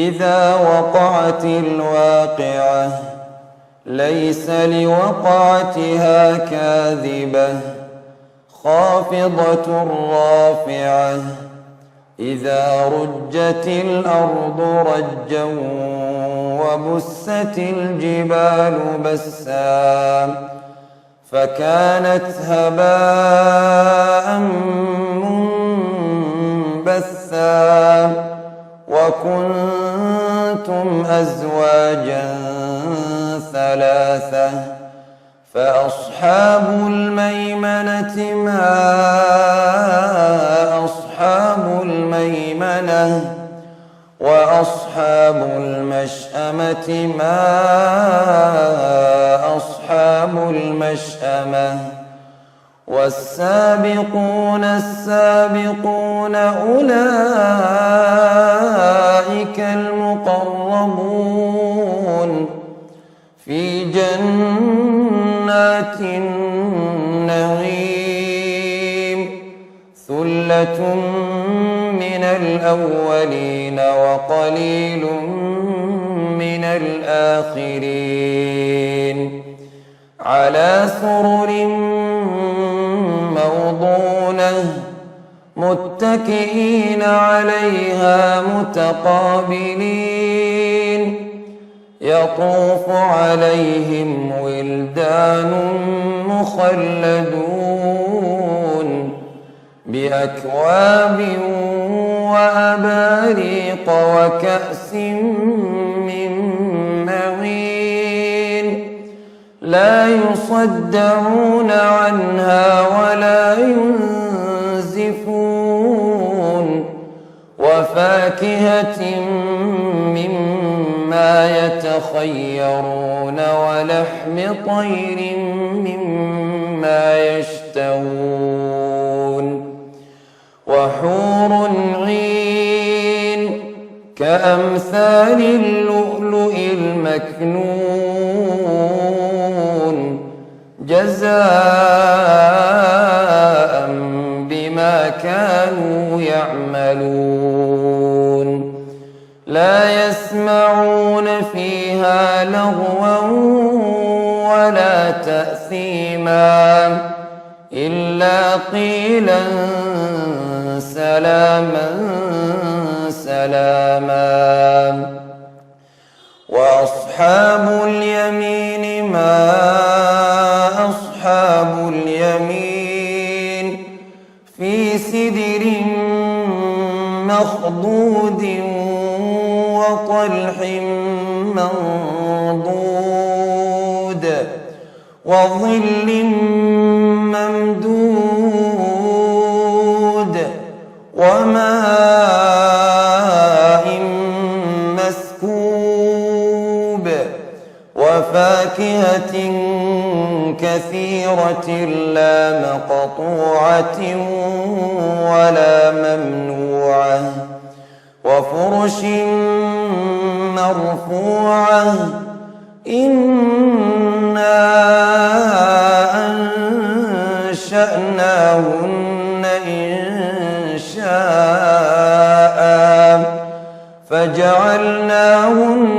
إذا وقعت الواقعة ليس لوقعتها كاذبة خافضة رافعة إذا رجت الأرض رجا وبست الجبال بسا فكانت هباء منبثا وكنتم أزواجا ثلاثة فأصحاب الميمنة ما أصحاب الميمنة وأصحاب المشأمة ما أصحاب المشأمة والسابقون السابقون أولئك المقربون في جنات النعيم ثلة من الأولين وقليل من الآخرين على سرر موضونة متكئين عليها متقابلين يطوف عليهم ولدان مخلدون بأكواب وأباريق وكأس من معين لا يصدعون عنها ولا ينزفون وفاكهة مما يتخيرون ولحم طير مما يشتهون وحور عين كأمثال اللؤلؤ المكنون جزاء بما كانوا يعملون لا يسمعون فيها لغوا ولا تأثيما إلا قيلا سلاما سلاما وأصحاب اليمين ما أصحاب اليمين في سدر مخضود وطلح منضود وظل ممدود وماء مسكوب وفاكهة كثيرة لا مقطوعة ولا ممنوعة وفرش مرفوعة إنا أنشأناهن إنشاء فجعلناهن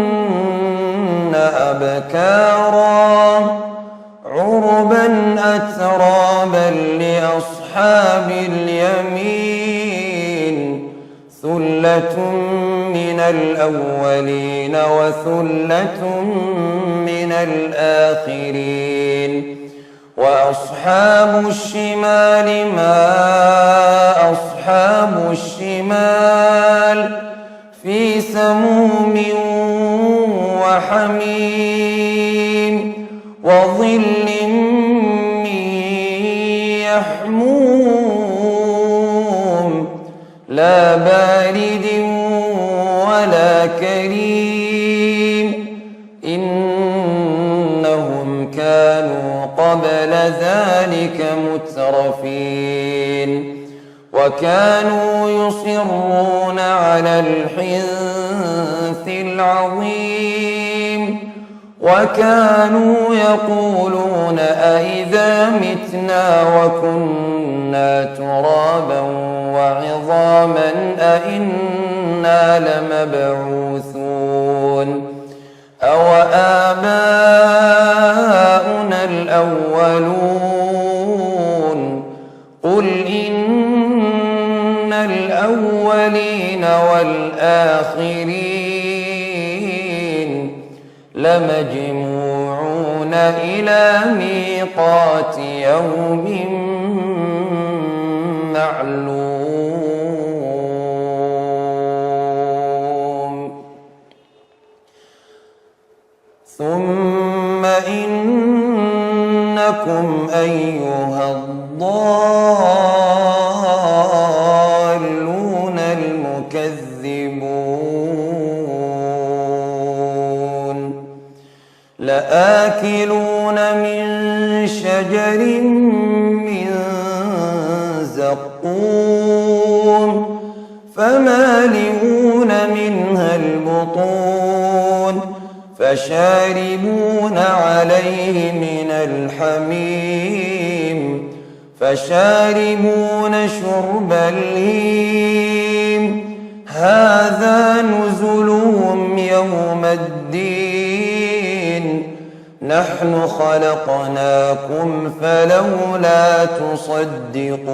أبكارا عربا أترابا لأصحاب اليمين ثلة من الأولين وثلة من الآخرين وأصحاب الشمال ما أصحاب الشمال في سموم وحميم وظل من يحموم لا بارد ولا كريم إنهم كانوا قبل ذلك مترفين وكانوا يصرون على الحنث العظيم وكانوا يقولون أئذا متنا وكنا ترابا وعظاما أئنا إنا لمبعوثون أوآباؤنا الأولون قل إن الأولين والآخرين لمجموعون إلى ميقات يوم معلوم ثم إنكم أيها الضالون المكذبون لآكلون من شجر من زقوم فمالئون منها البطون فشاربون عليه من الحميم فشاربون شرب الهيم هذا نزلهم يوم الدين نحن خلقناكم فلولا تصدقون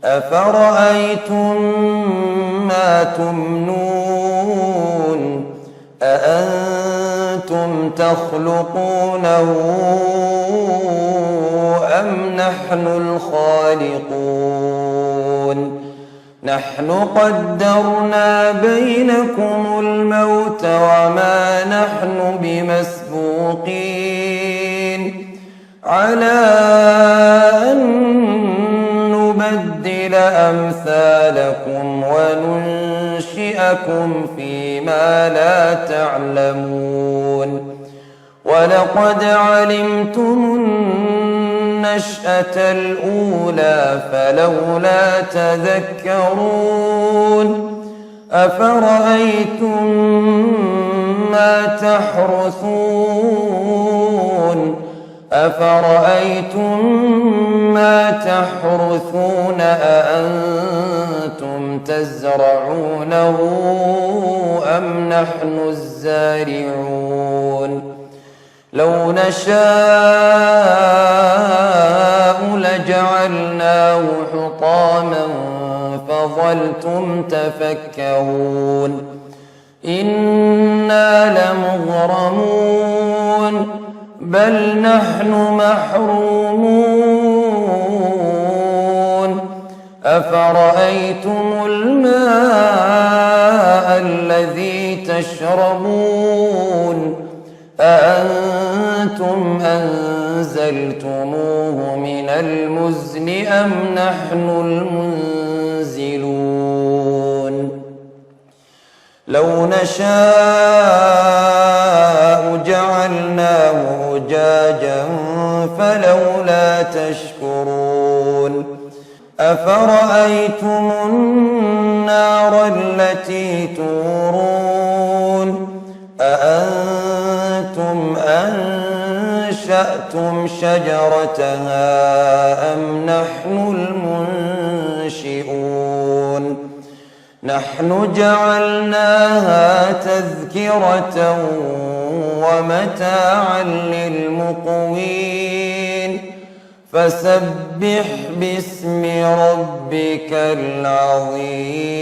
أفرأيتم ما تمنون أأنتم تخلقونه أم نحن الخالقون نحن قدرنا بينكم الموت وما نحن بمسبوقين على أن نبدل أمثالكم وننشئكم فيما لا تعلمون ولقد علمتم النشأة الأولى فلولا تذكرون أفرأيتم ما تحرثون أأنتم تزرعونه أم نحن الزارعون لو نشاء لجعلناه حطاما فظلتم تفكهون إنا لمغرمون بل نحن محرومون أفرأيتم الماء الذي تشربون أأنتم أنزلتموه من المزن أم نحن المنزلون لو نشاء جعلناه أجاجا فلولا تشكرون أفرأيتم النار التي تورون أأنتم أنشأتم شجرتها أم نحن المنشئون نحن جعلناها تذكرة ومتاعا للمقوين فسبح باسم ربك العظيم.